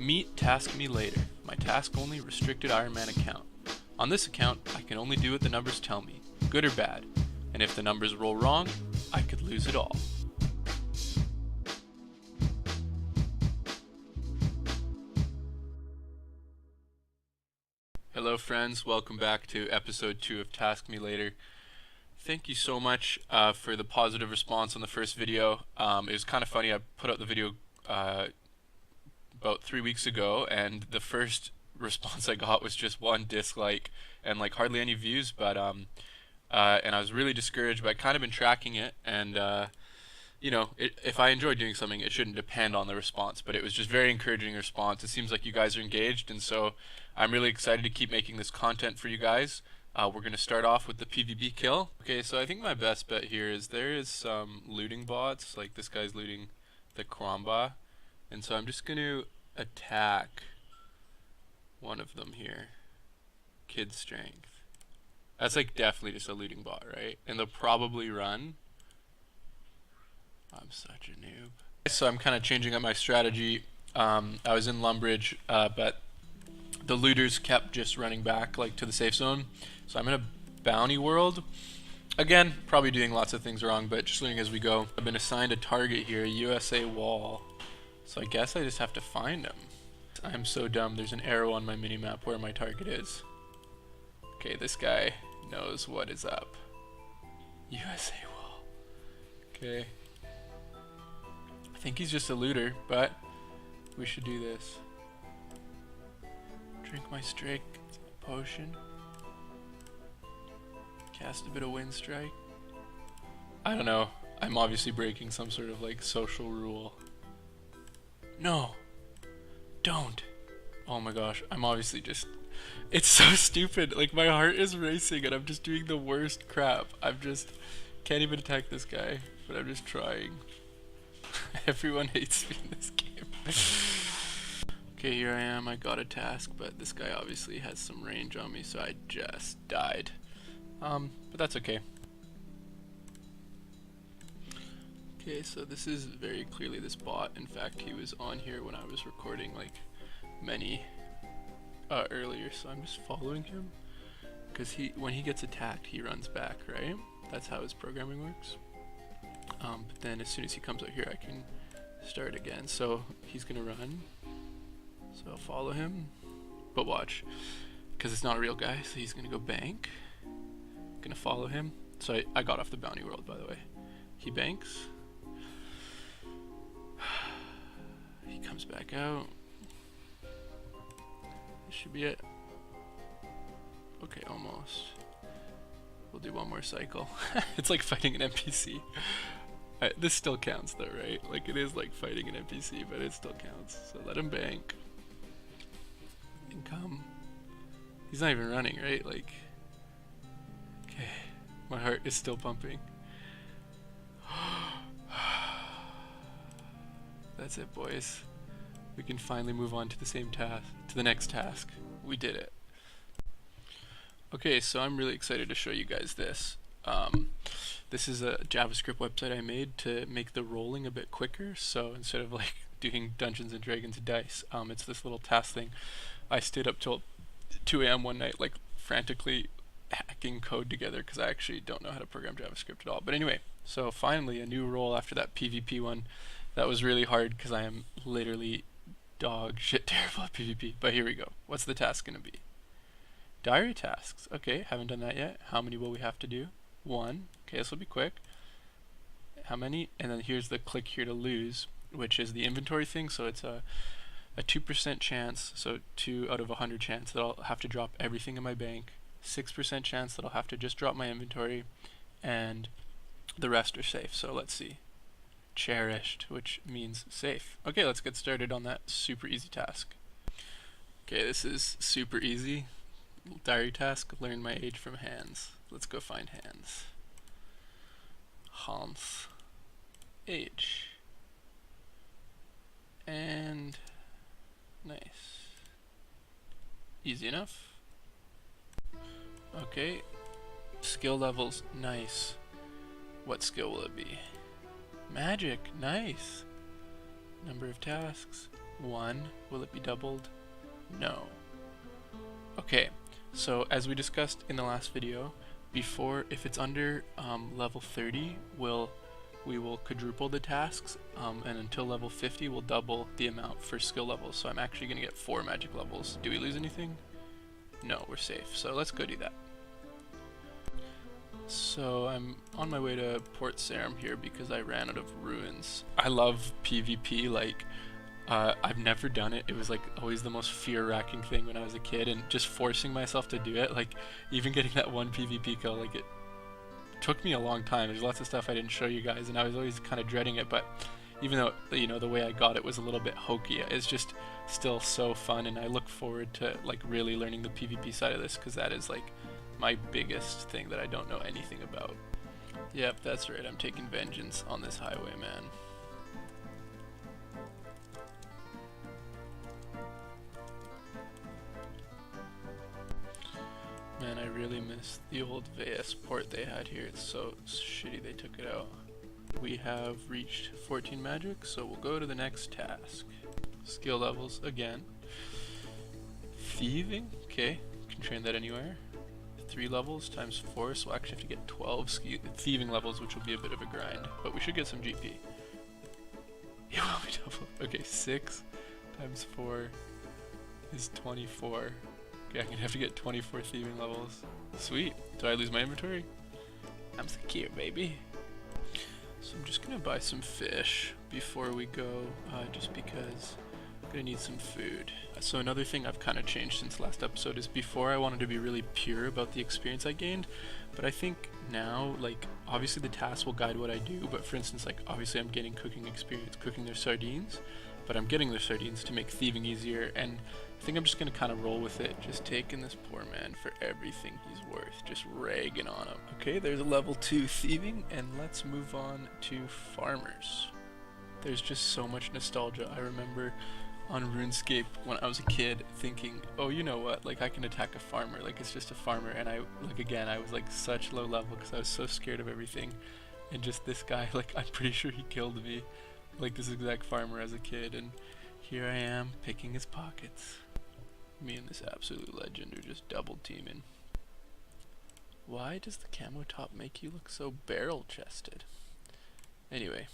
Meet TaskMeLater, my task-only restricted Iron Man account. On this account, I can only do what the numbers tell me, good or bad, and if the numbers roll wrong, I could lose it all. Hello friends, welcome back to episode 2 of TaskMeLater. Thank you so much for the positive response on the first video. It was kind of funny, I put out the video about 3 weeks ago, and the first response I got was just one dislike and like hardly any views, but and I was really discouraged, but I kind of been tracking it, and you know, if I enjoy doing something, it shouldn't depend on the response, but it was just very encouraging response. It seems like you guys are engaged, and so I'm really excited to keep making this content for you guys. We're going to start off with the PvP kill. Okay, so I think my best bet here is there is some looting bots, like this guy's looting the Kromba, and so I'm just going to attack one of them here. Kid strength. That's like definitely just a looting bot, right? And they'll probably run. I'm such a noob. So I'm kind of changing up my strategy. I was in Lumbridge, but the looters kept just running back like to the safe zone. So I'm in a bounty world. Again, probably doing lots of things wrong, but just learning as we go. I've been assigned a target here, a USA wall. So I guess I just have to find him. I'm so dumb, there's an arrow on my minimap where my target is. Okay, this guy knows what is up. USA wall. Okay. I think he's just a looter, but we should do this. Drink my strike potion. Cast a bit of wind strike. I don't know. I'm obviously breaking some sort of like social rule. No. Don't. Oh my gosh. I'm obviously just... It's so stupid. Like my heart is racing and I'm just doing the worst crap. I'm just... Can't even attack this guy. But I'm just trying. Everyone hates me in this game. Okay, here I am. I got a task, but this guy obviously has some range on me, so I just died. But that's okay. Okay, so this is very clearly this bot. In fact, he was on here when I was recording like many earlier, so I'm just following him because when he gets attacked, he runs back, right? That's how his programming works. But then as soon as he comes out here, I can start again. So he's gonna run. So I'll follow him. But watch, because it's not a real guy, so he's gonna go bank. Gonna follow him. So I got off the bounty world, by the way. He banks. He comes back out. This should be it. Okay, almost. We'll do one more cycle. It's like fighting an NPC. This still counts though, right? Like it is like fighting an NPC, but it still counts. So let him bank. And come. He's not even running, right? Like, okay. My heart is still pumping. That's it, boys. We can finally move on to the same task, to the next task. We did it. Okay, so I'm really excited to show you guys this. This is a JavaScript website I made to make the rolling a bit quicker. So instead of like doing Dungeons and Dragons dice, it's this little task thing. I stayed up till 2 AM one night, like frantically hacking code together because I actually don't know how to program JavaScript at all. But anyway, so finally a new role after that PvP one. That was really hard because I am literally dog shit terrible at PvP. But here we go. What's the task gonna be? Diary tasks. Okay, haven't done that yet. How many will we have to do? 1. Okay, this will be quick. How many? And then here's the click here to lose, which is the inventory thing. So it's a 2% chance, so 2 out of 100 chance that I'll have to drop everything in my bank. 6% chance that I'll have to just drop my inventory, and the rest are safe. So let's see. Cherished, which means safe. Okay, let's get started on that super easy task. Okay, this is super easy. Diary task, learn my age from Hans. Let's go find Hans. Hans. Age. And nice. Easy enough. Okay. Skill levels, nice. What skill will it be? Magic, nice. Number of tasks, 1. Will it be doubled? No. Okay, so as we discussed in the last video, before, if it's under level 30, we will quadruple the tasks, and until level 50 we'll double the amount for skill levels. So I'm actually going to get 4 magic levels. Do we lose anything? No, we're safe. So let's go do that. So I'm on my way to Port Sarim here because I ran out of ruins. I love PvP, like I've never done it. It was like always the most fear-wracking thing when I was a kid, and just forcing myself to do it, like even getting that one PvP kill, like it took me a long time. There's lots of stuff I didn't show you guys, and I was always kind of dreading it, but even though, you know, the way I got it was a little bit hokey, it's just still so fun, and I look forward to like really learning the PvP side of this, because that is like my biggest thing that I don't know anything about. Yep, that's right, I'm taking vengeance on this highway, man. Man, I really miss the old VS port they had here. It's so shitty they took it out. We have reached 14 magic, so we'll go to the next task. Skill levels again. Thieving, okay, can train that anywhere. 3 levels times 4, so we'll actually have to get 12 thieving levels, which will be a bit of a grind, but we should get some GP. It will be double. Okay, 6 times 4 is 24. Okay, I'm gonna have to get 24 thieving levels. Sweet. Do I lose my inventory? I'm secure, baby. So I'm just gonna buy some fish before we go, just because I'm gonna need some food. So another thing I've kind of changed since last episode is before I wanted to be really pure about the experience I gained, but I think now, like, obviously the tasks will guide what I do, but for instance, like, obviously I'm getting cooking experience, cooking their sardines, but I'm getting their sardines to make thieving easier, and I think I'm just gonna kind of roll with it, just taking this poor man for everything he's worth, just ragging on him. Okay, there's a level 2 thieving, and let's move on to farmers. There's just so much nostalgia. I remember on RuneScape when I was a kid thinking, oh, you know what, like I can attack a farmer, like it's just a farmer, and I, like, again, I was like such low level because I was so scared of everything, and just this guy, like, I'm pretty sure he killed me, like this exact farmer as a kid, and here I am picking his pockets. Me and this absolute legend are just double teaming. Why does the camo top make you look so barrel chested? Anyway,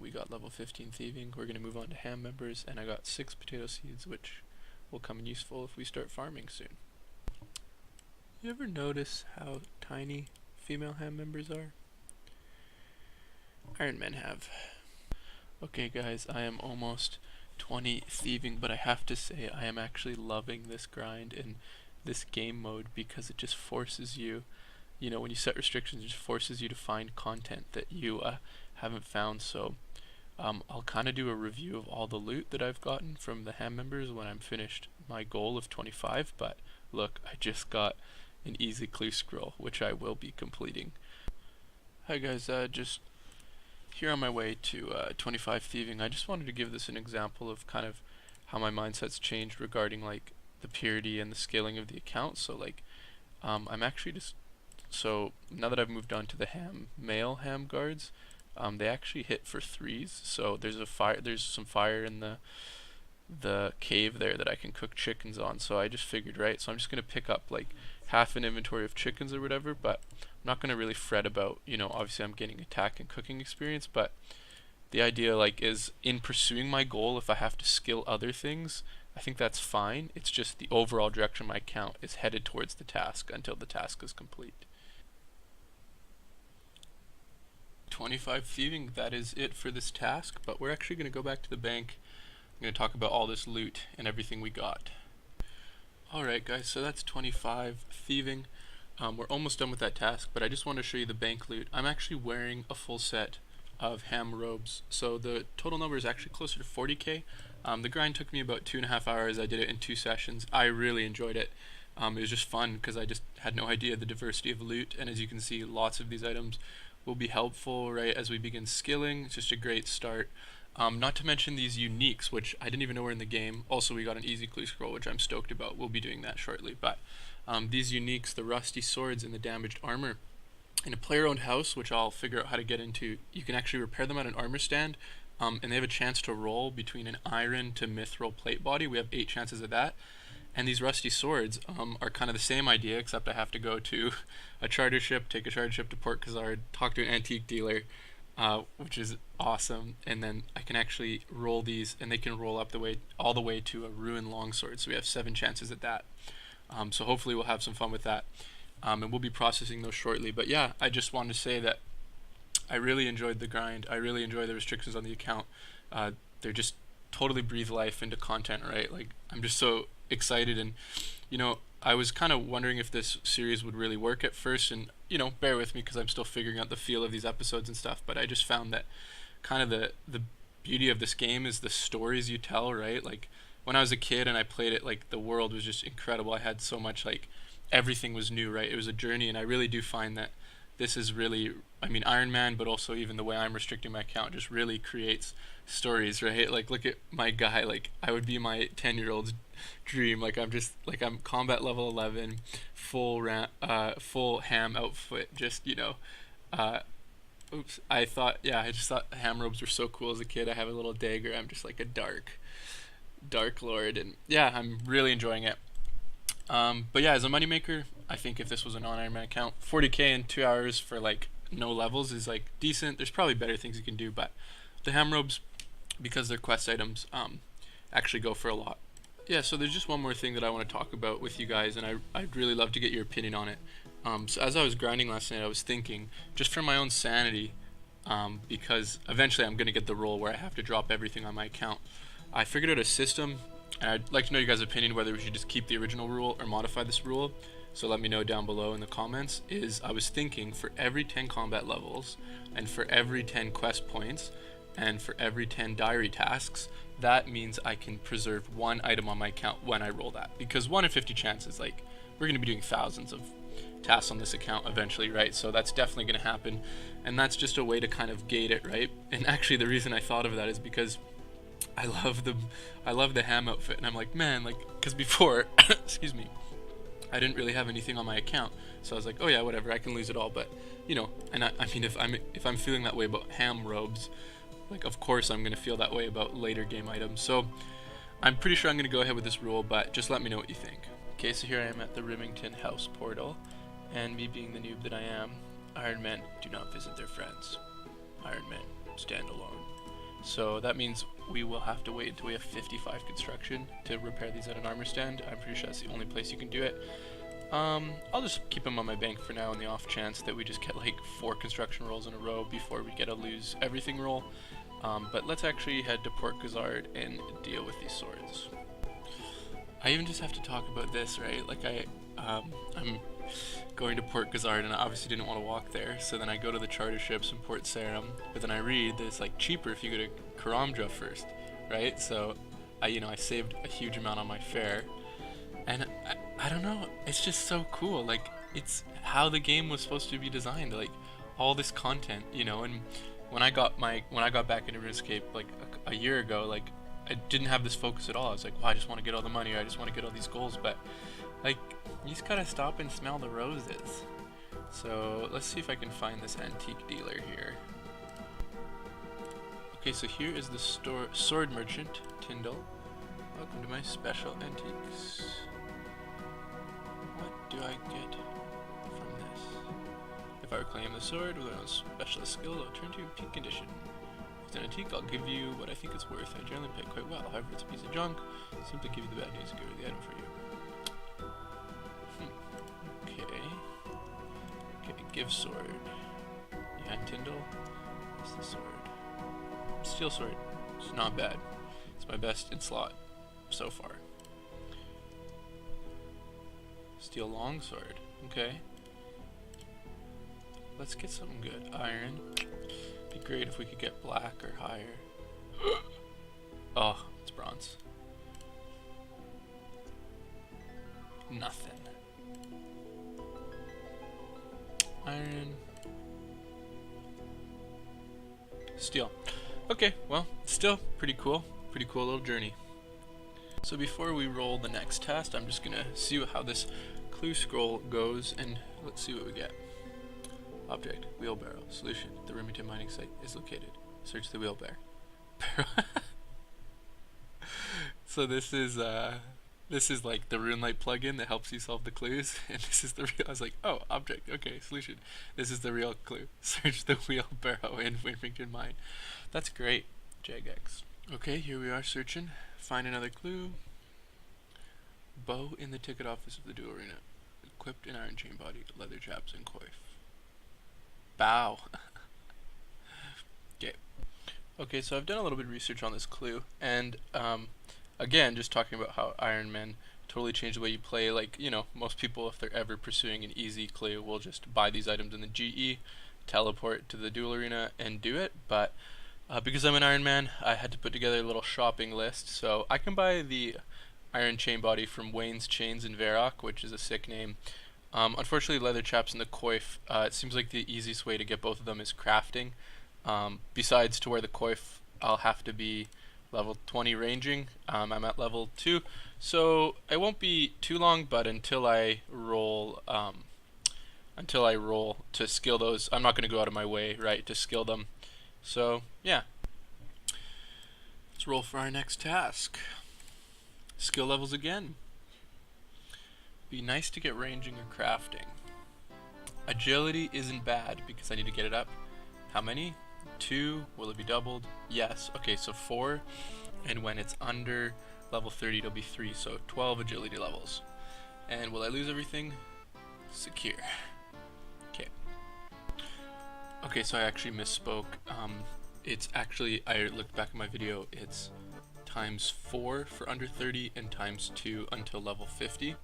we got level 15 thieving. We're gonna move on to ham members, and I got 6 potato seeds, which will come in useful if we start farming soon. You ever notice how tiny female ham members are? Iron Men have. Okay guys, I am almost 20 thieving, but I have to say I am actually loving this grind and this game mode because it just forces you, you know, when you set restrictions, it just forces you to find content that you haven't found. So I'll kind of do a review of all the loot that I've gotten from the ham members when I'm finished my goal of 25, but look, I just got an easy clue scroll, which I will be completing. Hi guys, just here on my way to 25 thieving. I just wanted to give this an example of kind of how my mindset's changed regarding like the purity and the scaling of the account. So like I'm actually just, so now that I've moved on to the male ham guards, they actually hit for 3s. So there's some fire in the cave there that I can cook chickens on. So I just figured, right, so I'm just gonna pick up like half an inventory of chickens or whatever, but I'm not gonna really fret about, you know, obviously I'm getting attack and cooking experience, but the idea like is in pursuing my goal, if I have to skill other things, I think that's fine. It's just the overall direction of my account is headed towards the task until the task is complete. 25 thieving, that is it for this task, but we're actually going to go back to the bank. I'm going to talk about all this loot and everything we got. Alright guys, so that's 25 thieving. We're almost done with that task, but I just want to show you the bank loot. I'm actually wearing a full set of ham robes, so the total number is actually closer to 40k. The grind took me about 2.5 hours. I did it in 2 sessions. I really enjoyed it. It was just fun because I just had no idea the diversity of loot, and as you can see, lots of these items will be helpful right as we begin skilling. It's just a great start. Not to mention these uniques, which I didn't even know were in the game. Also, we got an easy clue scroll, which I'm stoked about. We'll be doing that shortly. But these uniques, the rusty swords and the damaged armor, in a player-owned house, which I'll figure out how to get into, you can actually repair them at an armor stand, and they have a chance to roll between an iron to mithril plate body. We have 8 chances of that. And these rusty swords are kind of the same idea, except I have to go to a charter ship, take a charter ship to Port Khazard, talk to an antique dealer, which is awesome. And then I can actually roll these, and they can roll up all the way to a ruined longsword. So we have 7 chances at that. So hopefully we'll have some fun with that, and we'll be processing those shortly. But yeah, I just wanted to say that I really enjoyed the grind. I really enjoy the restrictions on the account. They're just totally breathe life into content, right? Like, I'm just so excited, and I was kind of wondering if this series would really work at first, and bear with me because I'm still figuring out the feel of these episodes and stuff, but I just found that kind of the beauty of this game is the stories you tell, right? Like, when I was a kid and I played it, like, the world was just incredible. I had so much, like, everything was new, right? It was a journey, and I really do find that this is really, I mean, Iron Man, but also even the way I'm restricting my account just really creates stories, right? Like, look at my guy. Like, I would be my 10-year-old's dream. Like, I'm combat level 11, full ham outfit. Just oops. I just thought ham robes were so cool as a kid. I have a little dagger. I'm just like a dark lord, and yeah, I'm really enjoying it. But yeah, as a moneymaker, I think if this was a non-Iron Man account, 40k in 2 hours for like no levels is like decent. There's probably better things you can do, but the ham robes, because they're quest items, actually go for a lot. Yeah, so there's just one more thing that I want to talk about with you guys, and I'd really love to get your opinion on it. So as I was grinding last night, I was thinking, just for my own sanity, because eventually I'm going to get the role where I have to drop everything on my account, I figured out a system, and I'd like to know your guys' opinion whether we should just keep the original rule or modify this rule. So let me know down below in the comments. I was thinking, for every 10 combat levels, and for every 10 quest points, and for every 10 diary tasks, that means I can preserve 1 item on my account when I roll that. Because 1 in 50 chances, like, we're going to be doing thousands of tasks on this account eventually, right? So that's definitely going to happen, and that's just a way to kind of gate it, right? And actually the reason I thought of that is because I love the ham outfit, and I'm like, man, like, because before, excuse me, I didn't really have anything on my account, so I was like, oh yeah, whatever, I can lose it all. But and I mean, if I'm feeling that way about ham robes, like, of course I'm gonna feel that way about later game items. So I'm pretty sure I'm gonna go ahead with this rule, but just let me know what you think. Okay, so here I am at the Remington House portal, and me being the noob that I am, Iron Men do not visit their friends. Iron Men stand alone. So that means we will have to wait until we have 55 construction to repair these at an armor stand. I'm pretty sure that's the only place you can do it. I'll just keep them on my bank for now in the off chance that we just get like 4 construction rolls in a row before we get a lose everything roll. But let's actually head to Port Khazard and deal with these swords. I even just have to talk about this, right? Like, I'm going to Port Khazard, and I obviously didn't want to walk there, so then I go to the charter ships in Port Sarum, but then I read that it's like cheaper if you go to Karamja first, right? So I saved a huge amount on my fare, and I don't know, it's just so cool. Like, it's how the game was supposed to be designed, like all this content, and when I got back into Runescape like a year ago, like, I didn't have this focus at all. I was like, well, I just want to get all the money, or I just want to get all these goals, but like, you just gotta stop and smell the roses. So let's see if I can find this antique dealer here. Okay, so here is the sword merchant, Tyndall. Welcome to my special antiques. What do I get from this? If I reclaim the sword with my own specialist skill, it'll turn to peak condition. If it's an antique, I'll give you what I think it's worth. I generally pay it quite well. However, it's a piece of junk. I'll simply give you the bad news and get rid of the item for you. Okay, give sword. Yeah, Tyndall. What's the sword? Steel sword. It's not bad. It's my best in slot so far. Steel longsword. Okay. Let's get something good. Iron. Be great if we could get black or higher. Oh, it's bronze. Nothing. Iron. Steel. Okay, well, still pretty cool. Pretty cool little journey. So before we roll the next test, I'm just gonna see how this clue scroll goes, and let's see what we get. Object, wheelbarrow. Solution, the Remington mining site is located. Search the wheelbarrow. barrel. So this is like the RuneLite plugin that helps you solve the clues, and this is the real. I was like, oh, object, okay, solution. This is the real clue. Search the wheelbarrow in Wilmington Mine. That's great, Jagex. Okay, here we are searching. Find another clue. Bow in the ticket office of the duel arena. Equipped in iron chain body, leather chaps, and coif. Bow. Okay. Okay, so I've done a little bit of research on this clue, and again, just talking about how Iron Man totally changed the way you play. Like, you know, most people, if they're ever pursuing an easy clue, will just buy these items in the GE, teleport to the duel arena, and do it. But because I'm an Iron Man, I had to put together a little shopping list. So I can buy the iron chain body from Wayne's Chains in Varrock, which is a sick name. Unfortunately, leather chaps and the coif, it seems like the easiest way to get both of them is crafting. Besides to wear the coif, I'll have to be level 20 ranging. I'm at level 2, so it won't be too long, but until I roll to skill those, I'm not going to go out of my way, right, to skill them. So yeah, let's roll for our next task. Skill levels again. Be nice to get ranging or crafting. Agility isn't bad because I need to get it up. How many? 2. Will it be doubled? Yes. Okay, so 4. And when it's under level 30, it'll be 3. So 12 agility levels. And will I lose everything? Secure. Okay. Okay, so I actually misspoke. It's actually, I looked back at my video, it's times 4 for under 30 and times 2 until level 50.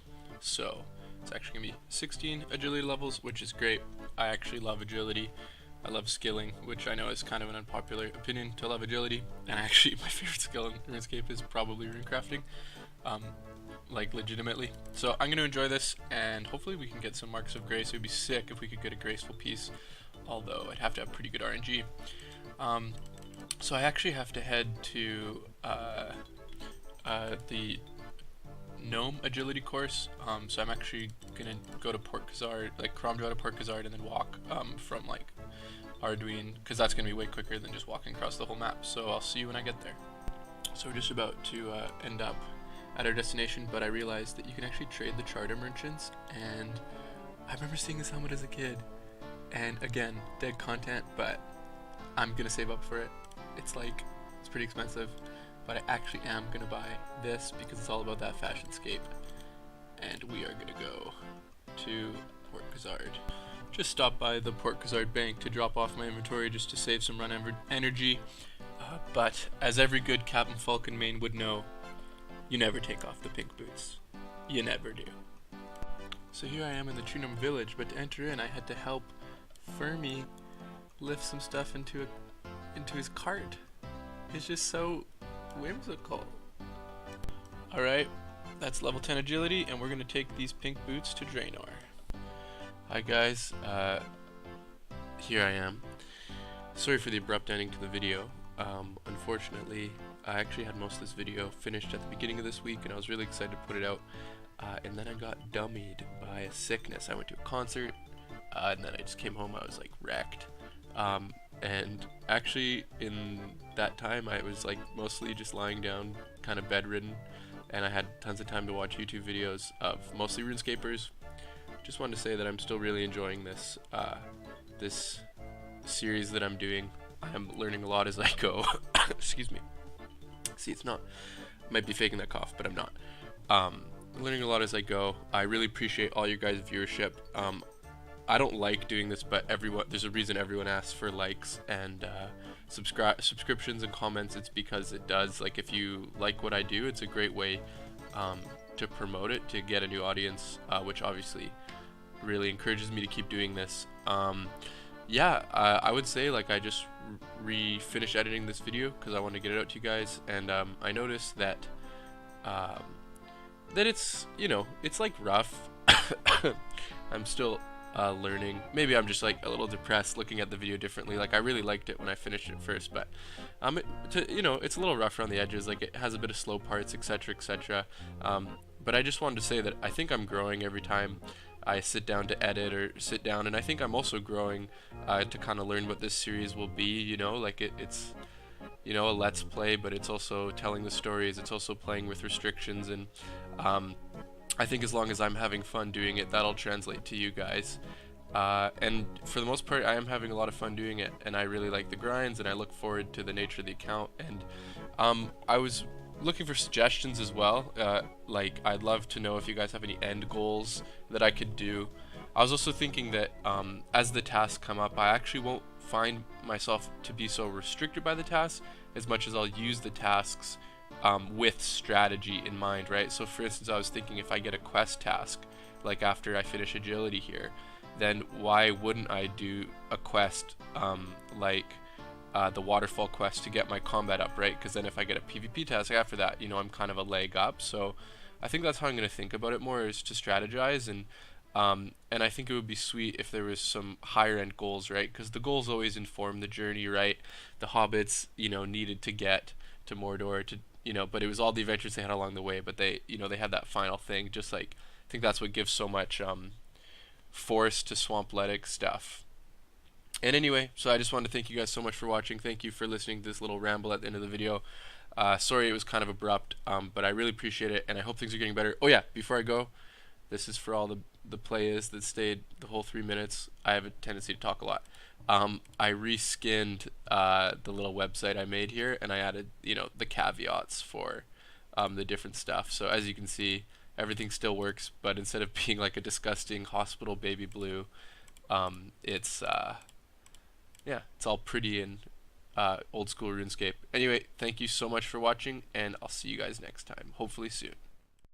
So it's actually going to be 16 agility levels, which is great. I actually love agility. I love skilling, which I know is kind of an unpopular opinion to love agility. And actually, my favorite skill in RuneScape is probably runecrafting, like legitimately. So I'm going to enjoy this, and hopefully we can get some marks of grace. It would be sick if we could get a graceful piece, although I'd have to have pretty good RNG. So I actually have to head to the Gnome agility course. So I'm actually gonna go to Port Khazard, like Kromdraw to Port Khazard, and then walk from like Arduin, because that's gonna be way quicker than just walking across the whole map. So I'll see you when I get there. So we're just about to end up at our destination, but I realized that you can actually trade the charter merchants, and I remember seeing this helmet as a kid, and again, dead content, but I'm gonna save up for it. It's pretty expensive, but I actually am gonna buy this because it's all about that fashionscape. And we are gonna go to Port Khazard. Just stopped by the Port Khazard bank to drop off my inventory just to save some run energy. But as every good Captain Falcon main would know, you never take off the pink boots. You never do. So here I am in the True Gnome village, but to enter in I had to help Fermi lift some stuff into his cart. It's just so whimsical. Alright, that's level 10 agility, and we're gonna take these pink boots to Draenor. Hi guys, here I am. Sorry for the abrupt ending to the video. Unfortunately, I actually had most of this video finished at the beginning of this week, and I was really excited to put it out. And then I got dummied by a sickness. I went to a concert, and then I just came home. I was like wrecked. And actually, in that time, I was like mostly just lying down, kind of bedridden, and I had tons of time to watch YouTube videos of mostly RuneScapers. Just wanted to say that I'm still really enjoying this this series that I'm doing. I'm learning a lot as I go. Excuse me. See, it's not. I might be faking that cough, but I'm not. Learning a lot as I go. I really appreciate all your guys' viewership. I don't like doing this, but there's a reason everyone asks for likes and subscriptions and comments. It's because it does. Like, if you like what I do, it's a great way to promote it, to get a new audience, which obviously really encourages me to keep doing this. Yeah, I would say, like, I just finished editing this video because I want to get it out to you guys, and I noticed that it's, you know, it's like rough. I'm still learning. Maybe I'm just like a little depressed looking at the video differently. Like, I really liked it when I finished it first, but you know, it's a little rough around the edges. Like, it has a bit of slow parts, etc., etc. But I just wanted to say that I think I'm growing every time I sit down to edit or sit down, and I think I'm also growing to kind of learn what this series will be. You know, like you know, a let's play, but it's also telling the stories, it's also playing with restrictions, and I think as long as I'm having fun doing it, that'll translate to you guys. And for the most part, I am having a lot of fun doing it, and I really like the grinds, and I look forward to the nature of the account. And I was looking for suggestions as well. Like, I'd love to know if you guys have any end goals that I could do. I was also thinking that as the tasks come up, I actually won't find myself to be so restricted by the tasks as much as I'll use the tasks with strategy in mind, right? So for instance, I was thinking if I get a quest task, like after I finish agility here, then why wouldn't I do a quest like the waterfall quest to get my combat up, right? Because then if I get a PvP task after that, you know, I'm kind of a leg up. So I think that's how I'm going to think about it more, is to strategize. And I think it would be sweet if there was some higher end goals, right? Because the goals always inform the journey, right? The hobbits, you know, needed to get to Mordor to, you know, but it was all the adventures they had along the way. But they, you know, they had that final thing. Just like, I think that's what gives so much force to Swampletic stuff. And anyway, so I just wanted to thank you guys so much for watching. Thank you for listening to this little ramble at the end of the video. Sorry it was kind of abrupt, but I really appreciate it, and I hope things are getting better. Oh yeah, before I go, this is for all the players that stayed the whole 3 minutes. I have a tendency to talk a lot. I reskinned the little website I made here, and I added, you know, the caveats for the different stuff. So as you can see, everything still works, but instead of being like a disgusting hospital baby blue, it's yeah, it's all pretty and old school RuneScape. Anyway, thank you so much for watching, and I'll see you guys next time, hopefully soon.